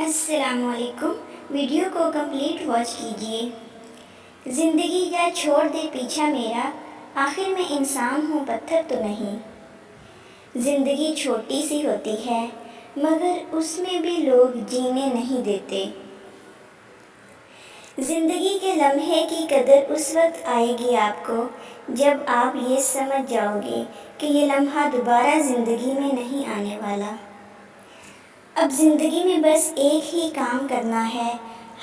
السلام علیکم. ویڈیو کو کمپلیٹ واچ کیجیے. زندگی جا چھوڑ دے پیچھا میرا، آخر میں انسان ہوں پتھر تو نہیں. زندگی چھوٹی سی ہوتی ہے مگر اس میں بھی لوگ جینے نہیں دیتے. زندگی کے لمحے کی قدر اس وقت آئے گی آپ کو جب آپ یہ سمجھ جاؤ گے کہ یہ لمحہ دوبارہ زندگی میں نہیں آنے والا. اب زندگی میں بس ایک ہی کام کرنا ہے،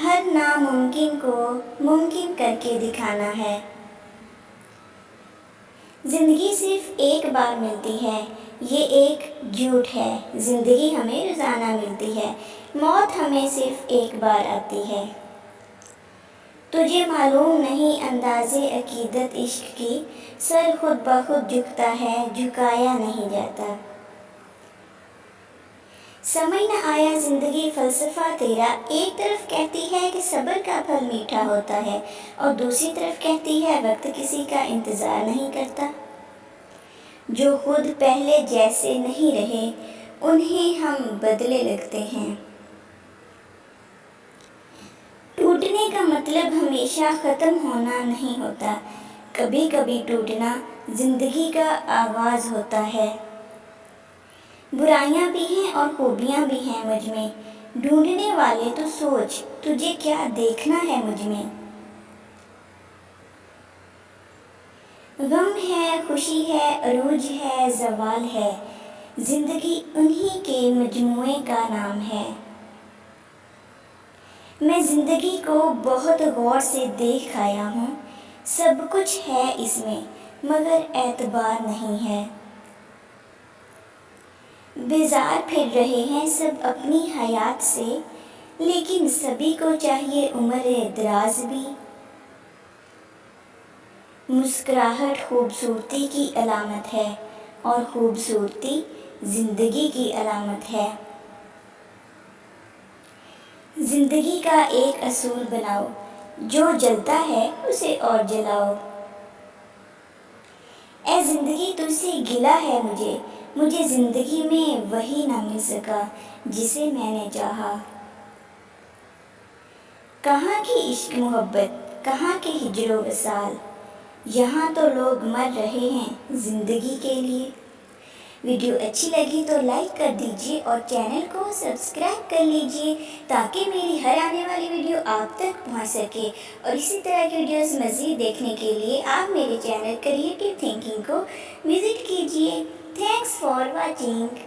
ہر ناممکن کو ممکن کر کے دکھانا ہے. زندگی صرف ایک بار ملتی ہے، یہ ایک جھوٹ ہے. زندگی ہمیں روزانہ ملتی ہے، موت ہمیں صرف ایک بار آتی ہے. تجھے معلوم نہیں اندازے عقیدت عشق کی، سر خود بخود جھکتا ہے جھکایا نہیں جاتا. سمجھ نہ آیا زندگی فلسفہ تیرا، ایک طرف کہتی ہے کہ صبر کا پھل میٹھا ہوتا ہے اور دوسری طرف کہتی ہے وقت کسی کا انتظار نہیں کرتا. جو خود پہلے جیسے نہیں رہے انہیں ہم بدلے لگتے ہیں. ٹوٹنے کا مطلب ہمیشہ ختم ہونا نہیں ہوتا، کبھی کبھی ٹوٹنا زندگی کا آغاز ہوتا ہے. برائیاں بھی ہیں اور خوبیاں بھی ہیں مجھ میں، ڈھونڈنے والے تو سوچ تجھے کیا دیکھنا ہے مجھ میں. غم ہے، خوشی ہے، عروج ہے، زوال ہے، زندگی انہی کے مجموعے کا نام ہے. میں زندگی کو بہت غور سے دیکھ آیا ہوں، سب کچھ ہے اس میں مگر اعتبار نہیں ہے. بیزار پھر رہے ہیں سب اپنی حیات سے، لیکن سبھی کو چاہیے عمر دراز بھی. مسکراہٹ خوبصورتی کی علامت ہے اور خوبصورتی زندگی کی علامت ہے. زندگی کا ایک اصول بناؤ، جو جلتا ہے اسے اور جلاؤ. اے زندگی تجھ سے گلہ ہے مجھے زندگی میں وہی نہ مل سکا جسے میں نے چاہا. کہاں کی عشق محبت، کہاں کے ہجر و وصال، یہاں تو لوگ مر رہے ہیں زندگی کے لیے. ویڈیو اچھی لگی تو لائک کر دیجیے اور چینل کو سبسکرائب کر لیجیے تاکہ میری ہر آنے والی ویڈیو آپ تک پہنچ سکے. اور اسی طرح کی ویڈیوز مزید دیکھنے کے لیے آپ میرے چینل کریٹو تھنکنگ کو وزٹ کیجیے. Thanks for watching.